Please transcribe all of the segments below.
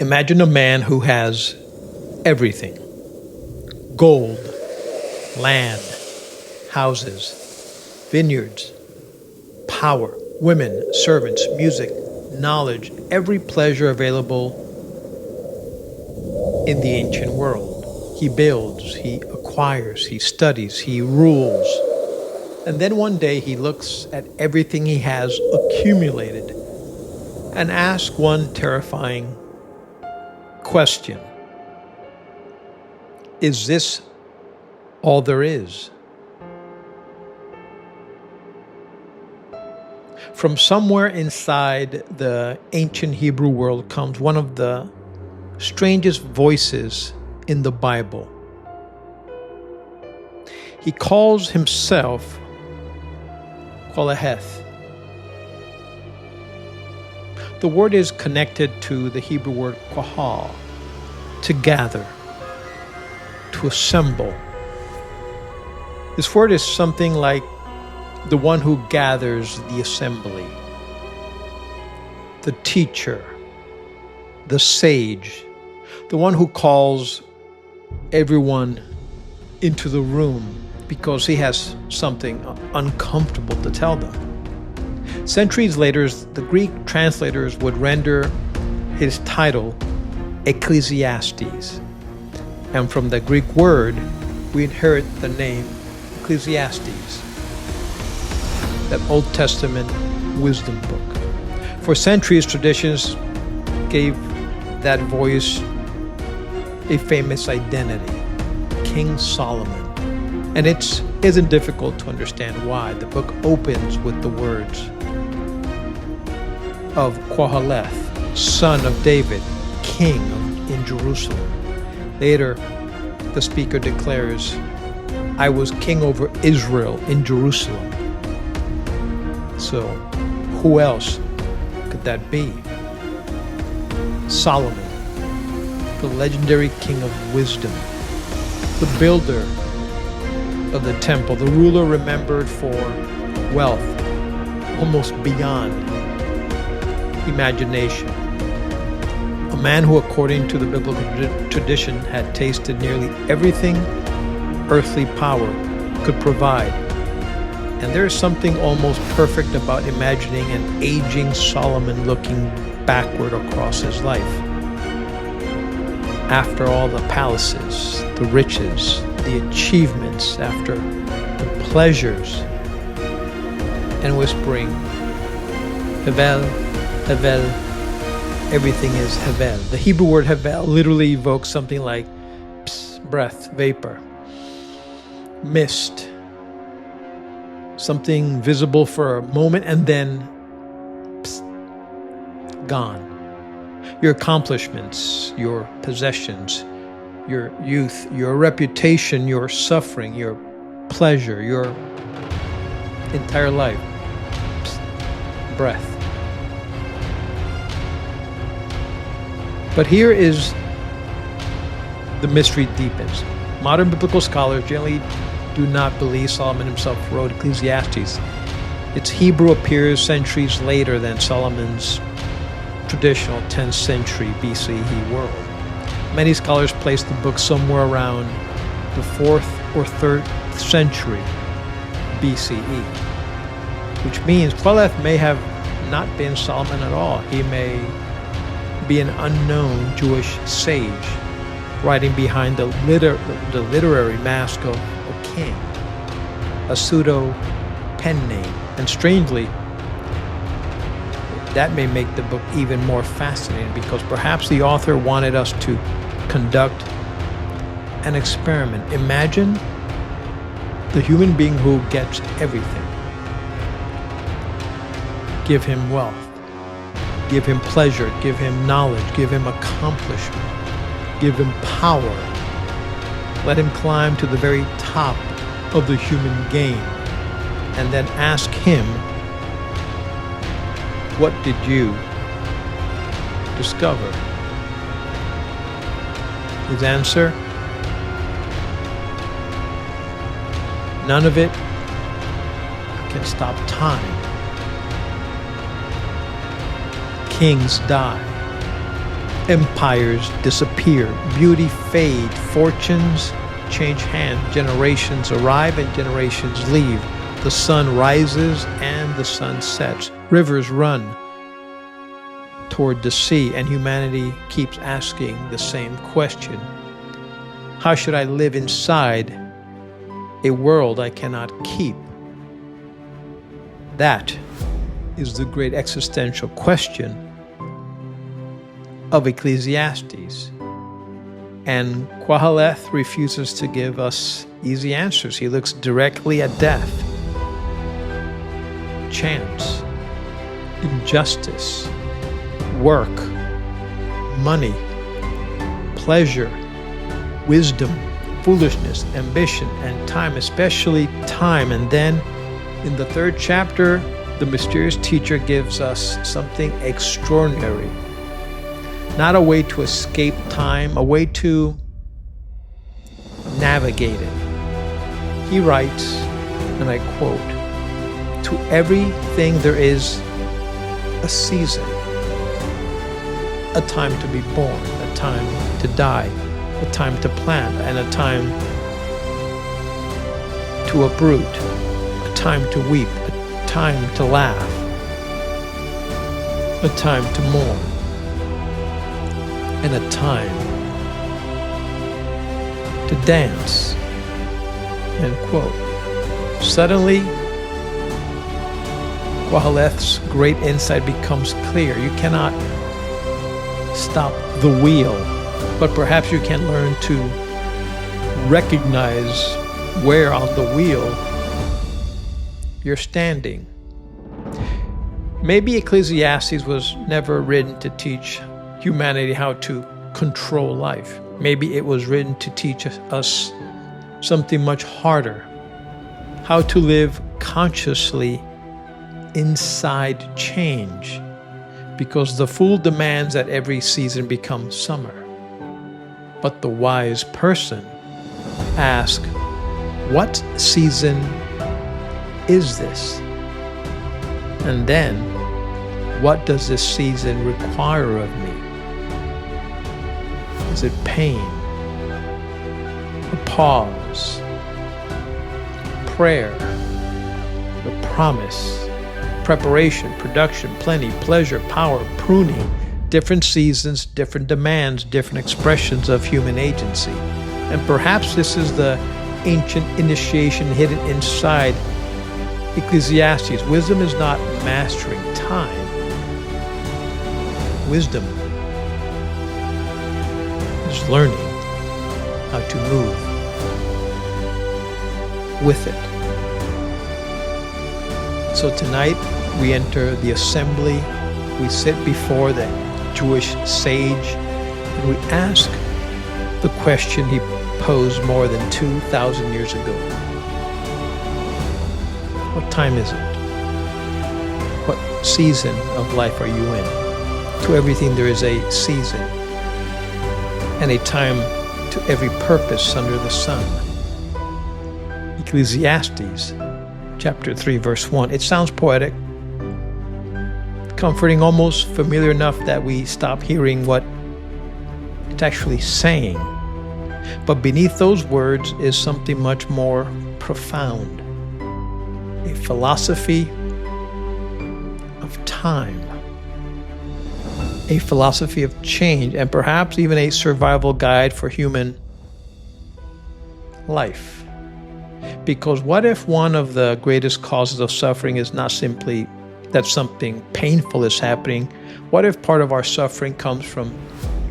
Imagine a man who has everything: gold, land, houses, vineyards, power, women, servants, music, knowledge, every pleasure available in the ancient world. He builds, he acquires, he studies, he rules. And then one day he looks at everything he has accumulated and asks one terrifying question: is this all there is? From somewhere inside the ancient Hebrew world comes one of the strangest voices in the Bible. He calls himself Kolaheth. The word is connected to the Hebrew word kohal, to gather, to assemble. This word is something like the one who gathers the assembly, the teacher, the sage, the one who calls everyone into the room because he has something uncomfortable to tell them. Centuries later, the Greek translators would render his title Ecclesiastes. And from the Greek word, we inherit the name Ecclesiastes, that Old Testament wisdom book. For centuries, traditions gave that voice a famous identity, King Solomon. And it isn't difficult to understand why. The book opens with the words of Kohaleth, son of David, king in Jerusalem. Later, the speaker declares, I was king over Israel in Jerusalem. So, who else could that be? Solomon, the legendary king of wisdom, the builder of the temple, the ruler remembered for wealth almost beyond imagination. A man who, according to the biblical tradition, had tasted nearly everything earthly power could provide. And there is something almost perfect about imagining an aging Solomon looking backward across his life. After all the palaces, the riches, the achievements, after the pleasures, and whispering, Hevel, Hevel, everything is Hevel. The Hebrew word Hevel literally evokes something like breath, vapor, mist, something visible for a moment and then gone. Your accomplishments, your possessions, your youth, your reputation, your suffering, your pleasure, your entire life, breath. But here is the mystery deepens. Modern biblical scholars generally do not believe Solomon himself wrote Ecclesiastes. Its Hebrew appears centuries later than Solomon's traditional 10th century BCE world. Many scholars place the book somewhere around the 4th or 3rd century BCE, which means Koheleth may have not been Solomon at all. He may be an unknown Jewish sage writing behind the literary mask of a king, a pseudo pen name. And strangely, that may make the book even more fascinating because perhaps the author wanted us to conduct an experiment. Imagine the human being who gets everything. Give him wealth, give him pleasure, give him knowledge, give him accomplishment, give him power. Let him climb to the very top of the human game and then ask him, what did you discover? His answer, none of it can stop time. Kings die. Empires disappear, beauty fade, fortunes change hands, generations arrive and generations leave. The sun rises and the sun sets. Rivers run toward the sea, and humanity keeps asking the same question. How should I live inside a world I cannot keep? That is the great existential question of Ecclesiastes. And Koheleth refuses to give us easy answers. He looks directly at death, chance, injustice, work, money, pleasure, wisdom, foolishness, ambition, and time, especially time. And then in the 3rd chapter, the mysterious teacher gives us something extraordinary. Not a way to escape time, a way to navigate it. He writes, and I quote, "To everything there is a season, a time to be born, a time to die, a time to plant, and a time to uproot, a time to weep, a time to laugh, a time to mourn, and a time to dance." End quote. Suddenly, Koheleth's great insight becomes clear. You cannot stop the wheel, but perhaps you can learn to recognize where on the wheel you're standing. Maybe Ecclesiastes was never written to teach humanity how to control life. Maybe it was written to teach us something much harder, how to live consciously inside change, because the fool demands that every season become summer. But the wise person asks, what season is this? And then, what does this season require of me? Is it pain, a pause, prayer, the promise, preparation, production, plenty, pleasure, power, pruning, different seasons, different demands, different expressions of human agency. And perhaps this is the ancient initiation hidden inside Ecclesiastes. Wisdom is not mastering time. Wisdom is learning how to move with it. So tonight we enter the assembly, we sit before the Jewish sage, and we ask the question he posed more than 2,000 years ago. What time is it? What season of life are you in? To everything there is a season, and a time to every purpose under the sun. Ecclesiastes chapter 3, verse 1. It sounds poetic, comforting, almost familiar enough that we stop hearing what it's actually saying. But beneath those words is something much more profound, a philosophy of time, a philosophy of change, and perhaps even a survival guide for human life. Because what if one of the greatest causes of suffering is not simply that something painful is happening? What if part of our suffering comes from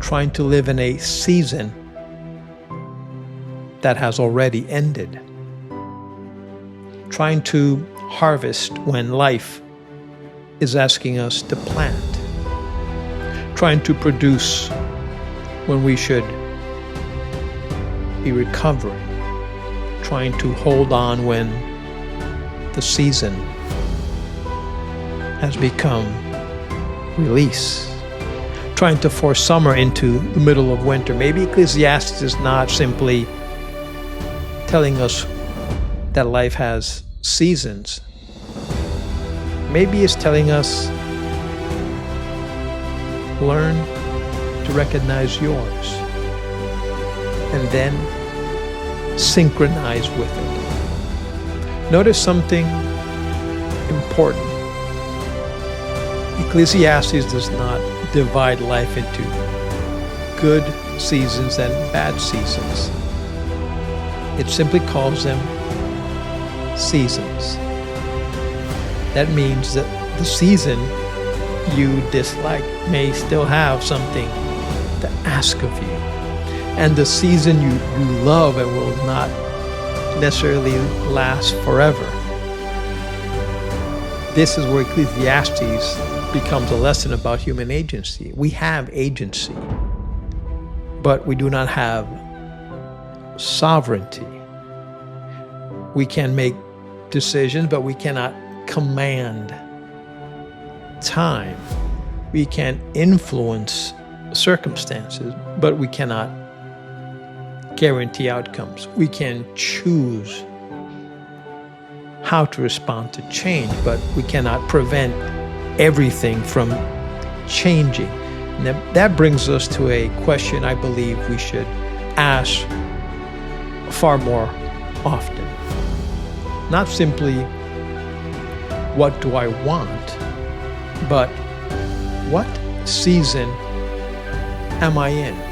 trying to live in a season that has already ended? Trying to harvest when life is asking us to plant. Trying to produce when we should be recovering. Trying to hold on when the season has become release. Trying to force summer into the middle of winter. Maybe Ecclesiastes is not simply telling us that life has seasons. Maybe it's telling us, learn to to recognize yours, and then synchronize with it. Notice something important. Ecclesiastes does not divide life into good seasons and bad seasons. It simply calls them seasons. That means that the season you dislike may still have something to ask of you. And the season you love and will not necessarily last forever. This is where Ecclesiastes becomes a lesson about human agency. We have agency, but we do not have sovereignty. We can make decisions, but we cannot command time. We can influence circumstances, but we cannot guarantee outcomes. We can choose how to respond to change, but we cannot prevent everything from changing. And that brings us to a question I believe we should ask far more often. Not simply, what do I want, but what season am I in?